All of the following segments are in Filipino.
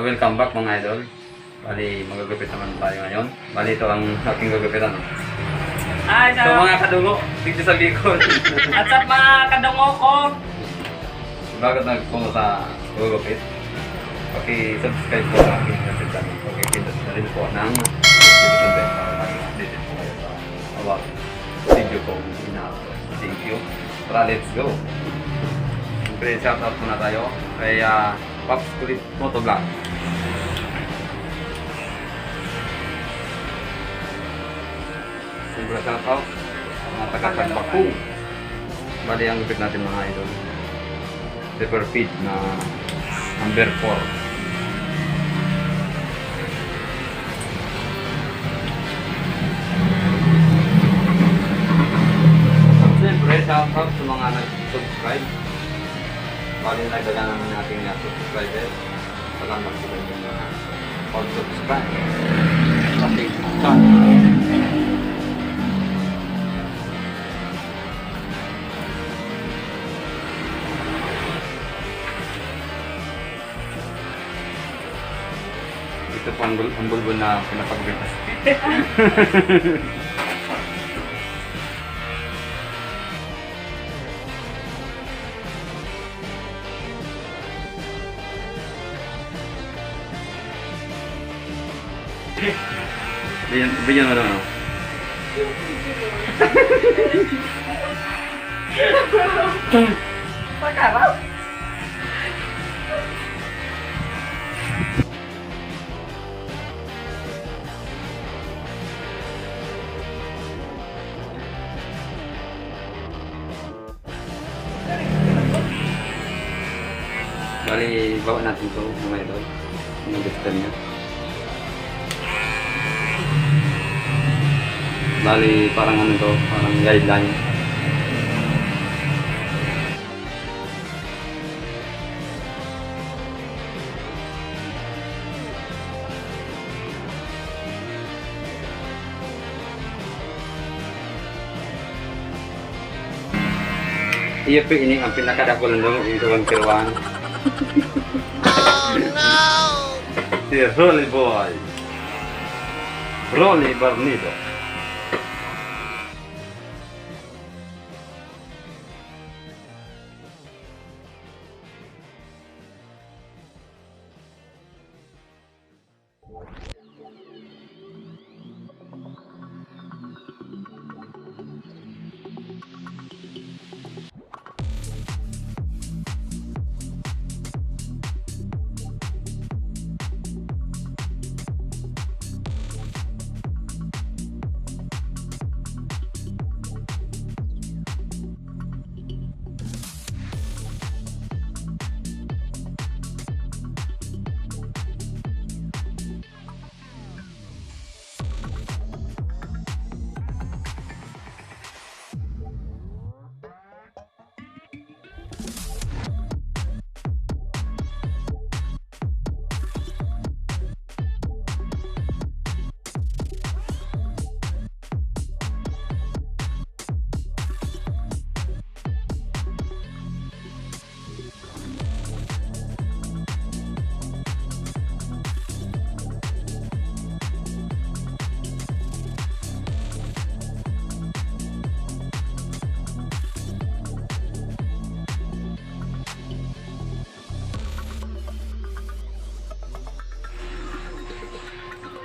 welcome back mga idol. Bali, magagupit naman tayo ngayon. Bali, ito ang aking gagupitan. So mga kadungo, dito sa Bicol. At sa mga kadungo ko, Bago nagpunta sa gugupit, paki-subscribe po sa aking YouTube channel. Paki-pindot na rin po ng notification bell para mag-update po kayo sa about video ko ina-upload. Thank you. Tara, let's go. Siyempre, shoutout muna tayo kay Pops Kulit Motovlog. Siyempre, shoutout sa mga taga-Tagbakong. Bali, ang gupit natin mga idol. Pepper feed na number 4. Siyempre, shoutout sa mga nag-subscribe. Bali, nagdagan naman natin yung subscriber. Salamat sa kanyang mga pag-subscribe. Ating channel. Ito po ang bulbul na pinapagbitas. Bigyan mo naman. pakarap. Bali, bawa natin ito mga idol. Yung gusto niya. Bali, parang ano to, parang guideline. Iya po ini ang pinakadakol nung ito ang kiruan. Oh no! Si Rolly Boy. Rolly Barnido.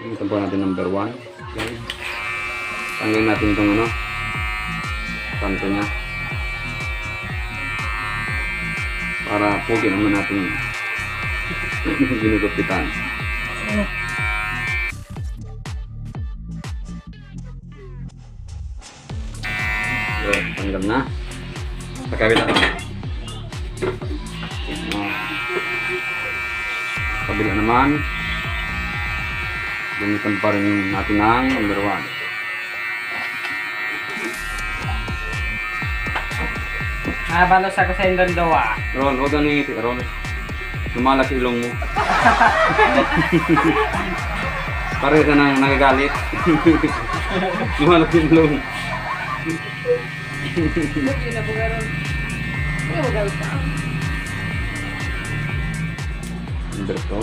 Ito po natin number 1. Okay. Tanggalin natin itong ano, kanto niya. Para pogi naman natin ginugupitan. So, tanggal na. Sa kabila. Kabila naman. Gamitan pa rin natin ang number 1. Balos ako sa indon doa. Ron, huwag ka nangiti. Ron, lumalaki ilong mo. Pare ka nang nagagalit. Lumalaki ilong. Hindi na bugaran. Hindi bugaran ka. Number 2.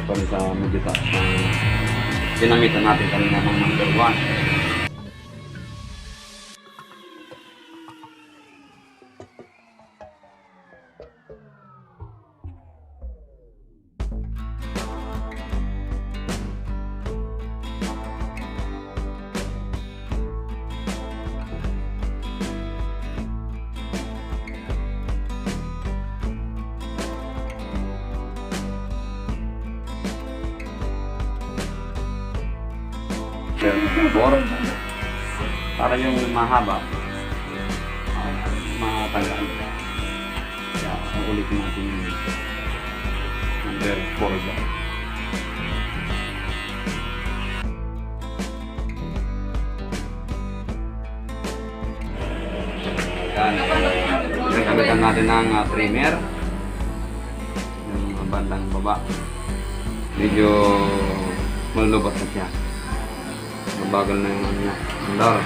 pa rin sa medyo taas na ginamitan natin kanina ng number 1. Para yung mahaba matanggal. Kaya ulitin natin yung number 4 dyan. Gagamitan natin ng trimmer yung bandang baba. Medyo malulubas na siya. Mabagal na yung ano niya, andar.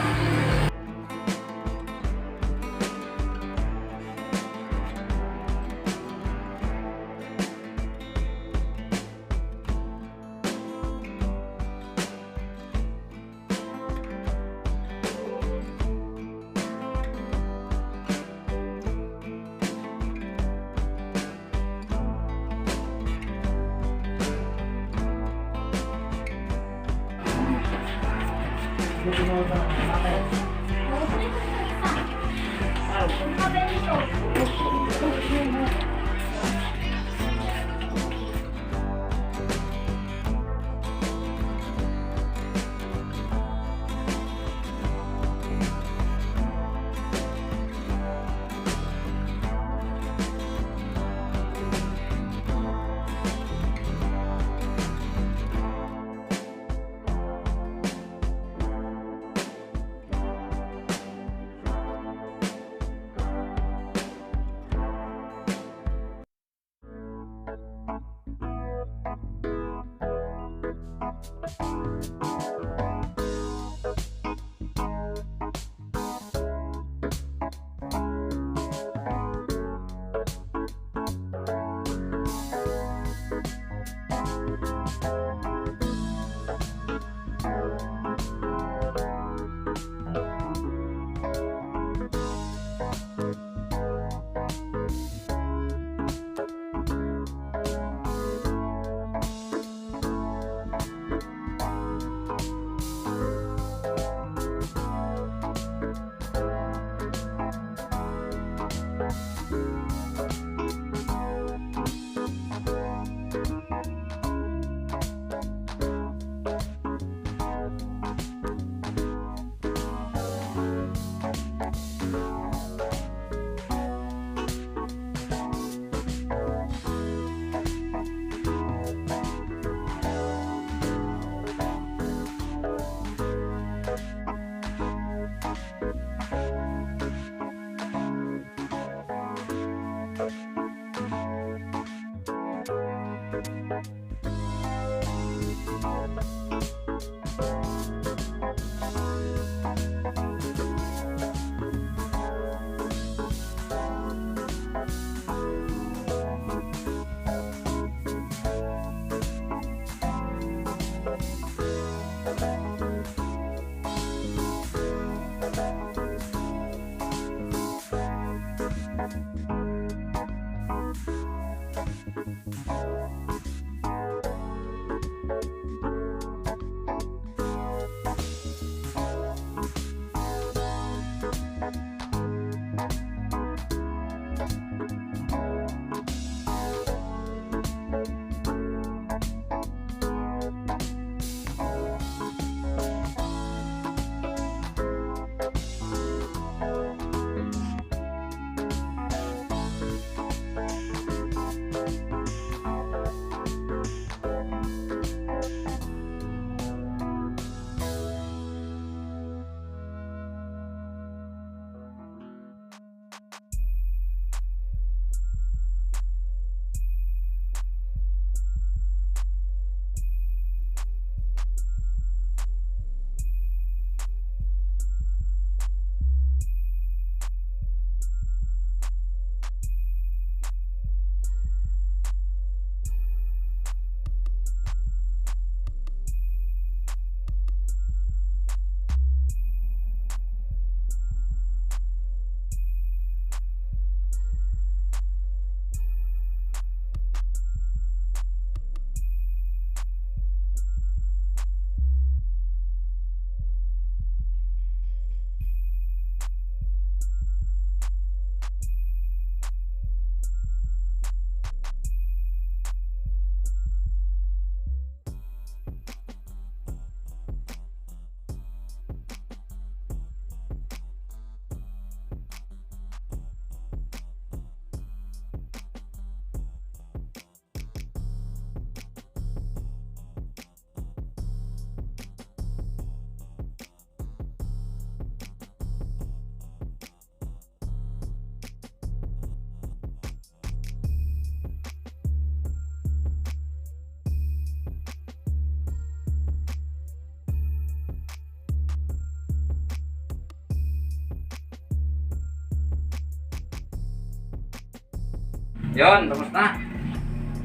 Yun, tapos na.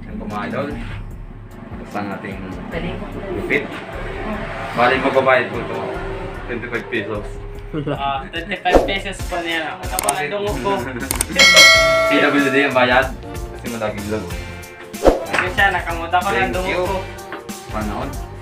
Yan po mga idol. Tapos ang ating gupit. Bali magbabayad po ito. 25 pesos. 25 pesos po niya. Tapos ang dungog ko. CWD ang bayad. Kasi madaging lang. Kasi siya, nakamuta ko ng dungog ko. Panood.